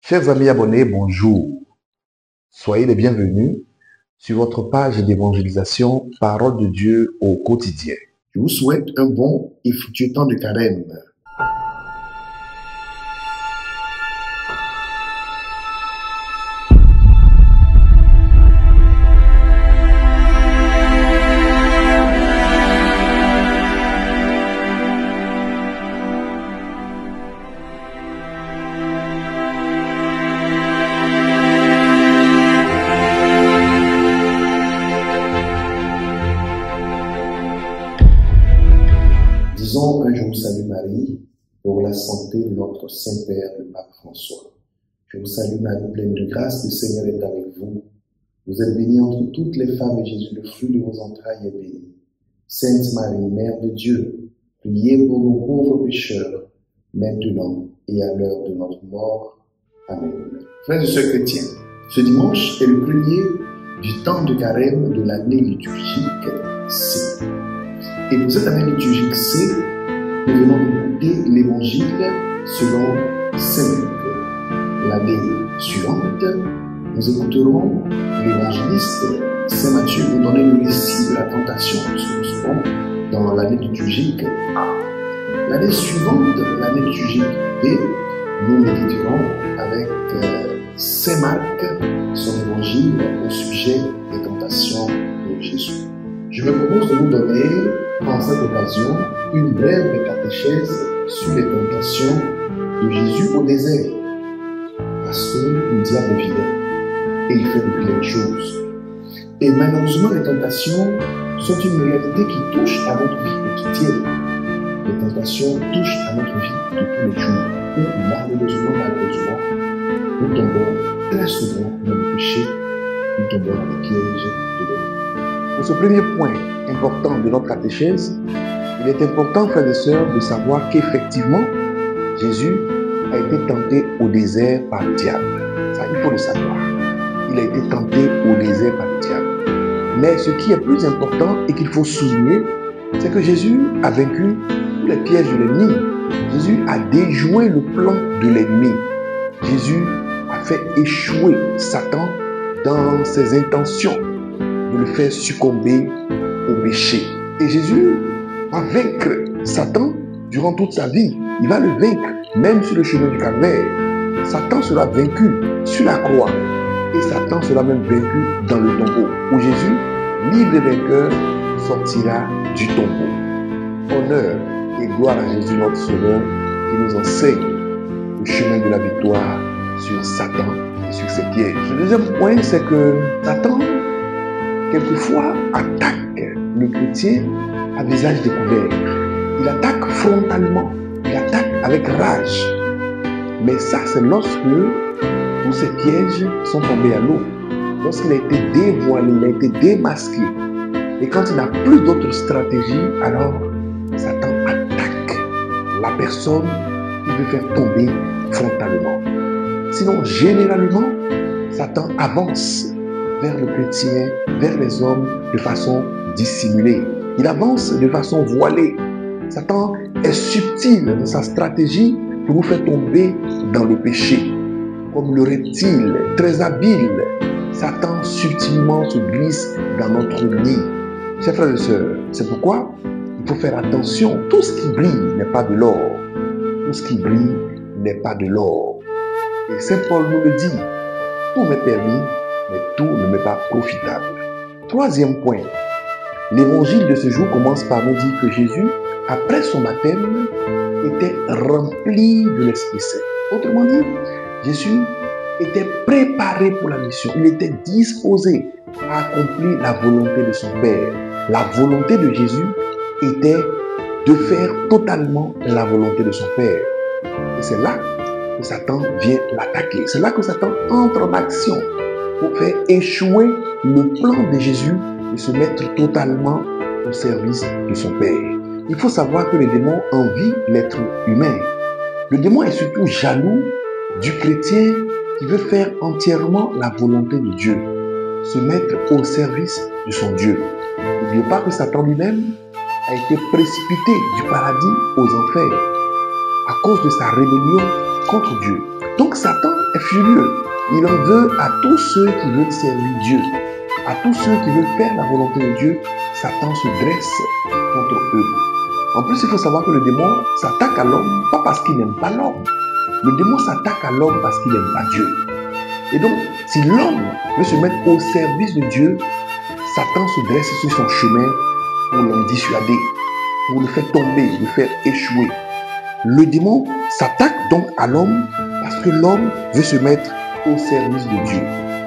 Chers amis abonnés, bonjour. Soyez les bienvenus sur votre page d'évangélisation Parole de Dieu au quotidien. Je vous souhaite un bon et fructueux temps de carême. Disons un Je vous salue Marie pour la santé de notre Saint-Père, le Pape François. Je vous salue Marie, pleine de grâce, le Seigneur est avec vous. Vous êtes bénie entre toutes les femmes et Jésus, le fruit de vos entrailles, est béni. Sainte Marie, Mère de Dieu, priez pour nous pauvres pécheurs, maintenant et à l'heure de notre mort. Amen. Frères et sœurs chrétiens, ce dimanche est le premier du temps de carême de l'année liturgique C. Et pour cette année liturgique C, nous venons d'écouter l'évangile selon Saint Luc. L'année suivante, nous écouterons l'évangéliste Saint Matthieu nous donner le récit de la tentation. Nous serons dans l'année liturgique A. L'année suivante, l'année liturgique B, nous méditerons avec Saint Marc, son évangile au sujet des tentations de Jésus. Je me propose de vous donner, en cette occasion, une brève catéchèse sur les tentations de Jésus au désert. Parce que le diable vient et il fait de pleines choses. Et malheureusement, les tentations sont une réalité qui touche à notre vie quotidienne. Les tentations touchent à notre vie de tous les jours. Où malheureusement, nous tombons très souvent dans le péché, nous tombons dans les pièges de l'ennemi. Pour ce premier point important de notre catéchèse, il est important, frères et sœurs, de savoir qu'effectivement, Jésus a été tenté au désert par le diable. Ça, il faut le savoir. Il a été tenté au désert par le diable. Mais ce qui est plus important et qu'il faut souligner, c'est que Jésus a vaincu tous les pièges de l'ennemi. Jésus a déjoué le plan de l'ennemi. Jésus a fait échouer Satan dans ses intentions de le faire succomber au péché. Et Jésus va vaincre Satan durant toute sa vie. Il va le vaincre, même sur le chemin du calvaire. Satan sera vaincu sur la croix. Et Satan sera même vaincu dans le tombeau, où Jésus, libre et vainqueur, sortira du tombeau. Honneur et gloire à Jésus notre Sauveur, qui nous enseigne le chemin de la victoire sur Satan et sur ses pièges. Le deuxième point, c'est que Satan, quelquefois, attaque le chrétien à visage découvert. Il attaque frontalement, il attaque avec rage. Mais ça, c'est lorsque tous ces pièges sont tombés à l'eau. Lorsqu'il a été dévoilé, il a été démasqué. Et quand il n'a plus d'autre stratégie, alors Satan attaque la personne qu'il veut faire tomber frontalement. Sinon, généralement, Satan avance vers le chrétien, vers les hommes de façon dissimulée. Il avance de façon voilée. Satan est subtil dans sa stratégie pour nous faire tomber dans le péché. Comme le reptile, très habile, Satan subtilement se glisse dans notre nid. Chers frères et sœurs, c'est pourquoi il faut faire attention. Tout ce qui brille n'est pas de l'or. Tout ce qui brille n'est pas de l'or. Et Saint Paul nous le dit, tout m'est permis, mais tout ne m'est pas profitable. Troisième point, l'évangile de ce jour commence par nous dire que Jésus, après son baptême, était rempli de l'Esprit Saint. Autrement dit, Jésus était préparé pour la mission. Il était disposé à accomplir la volonté de son Père. La volonté de Jésus était de faire totalement la volonté de son Père. Et c'est là que Satan vient l'attaquer. C'est là que Satan entre en action pour faire échouer le plan de Jésus de se mettre totalement au service de son Père. Il faut savoir que le démon envie l'être humain. Le démon est surtout jaloux du chrétien qui veut faire entièrement la volonté de Dieu, se mettre au service de son Dieu. N'oubliez pas que Satan lui-même a été précipité du paradis aux enfers à cause de sa rébellion contre Dieu. Donc Satan est furieux. Il en veut à tous ceux qui veulent servir Dieu. À tous ceux qui veulent faire la volonté de Dieu, Satan se dresse contre eux. En plus, il faut savoir que le démon s'attaque à l'homme, pas parce qu'il n'aime pas l'homme. Le démon s'attaque à l'homme parce qu'il n'aime pas Dieu. Et donc, si l'homme veut se mettre au service de Dieu, Satan se dresse sur son chemin pour l'en dissuader, pour le faire tomber, le faire échouer. Le démon s'attaque donc à l'homme parce que l'homme veut se mettre au service de Dieu.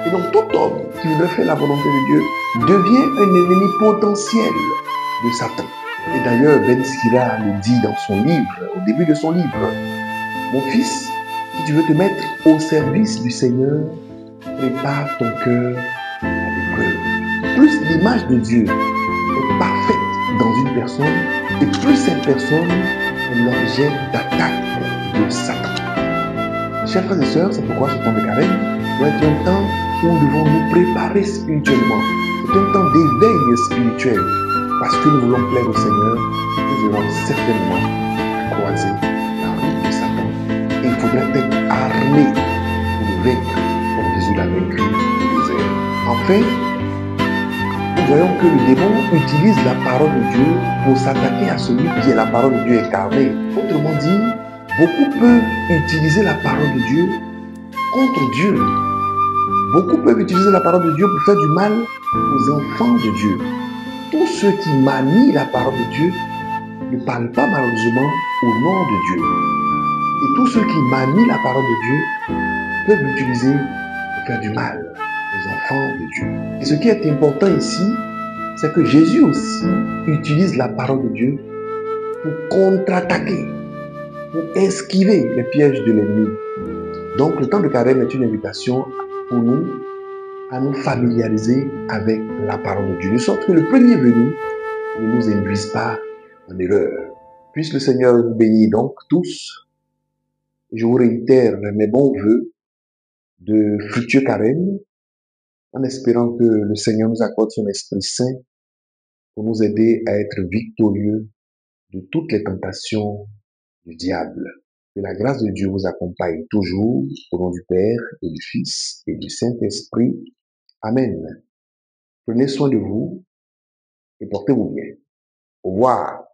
Et donc tout homme qui voudrait faire la volonté de Dieu devient un ennemi potentiel de Satan. Et d'ailleurs, Ben Sira le dit dans son livre, au début de son livre, « Mon fils, si tu veux te mettre au service du Seigneur, prépare ton cœur à l'épreuve. » Plus l'image de Dieu est parfaite dans une personne, et plus cette personne est l'objet d'attaque de Satan. Chers frères et sœurs, c'est pourquoi ce temps de carême doit être un temps où nous devons nous préparer spirituellement. C'est un temps d'éveil spirituel. Parce que nous voulons plaire au Seigneur, nous allons certainement croiser la route de Satan. Et il faudrait être armé pour le vaincre, comme Jésus l'a vaincu au désert. Enfin, nous voyons que le démon utilise la parole de Dieu pour s'attaquer à celui qui est la parole de Dieu incarnée. Autrement dit, beaucoup peuvent utiliser la parole de Dieu contre Dieu. Beaucoup peuvent utiliser la parole de Dieu pour faire du mal aux enfants de Dieu. Tous ceux qui manient la parole de Dieu ne parlent pas malheureusement au nom de Dieu. Et tous ceux qui manient la parole de Dieu peuvent l'utiliser pour faire du mal aux enfants de Dieu. Et ce qui est important ici, c'est que Jésus aussi utilise la parole de Dieu pour contre-attaquer, pour esquiver les pièges de l'ennemi. Donc le temps de carême est une invitation pour nous à nous familiariser avec la parole de Dieu, de sorte que le premier venu ne nous induise pas en erreur. Puisse le Seigneur vous bénir donc tous. Je vous réitère mes bons voeux de fructueux carême, en espérant que le Seigneur nous accorde son Esprit Saint pour nous aider à être victorieux de toutes les tentations du diable. Que la grâce de Dieu vous accompagne toujours, au nom du Père et du Fils et du Saint-Esprit. Amen. Prenez soin de vous et portez-vous bien. Au revoir.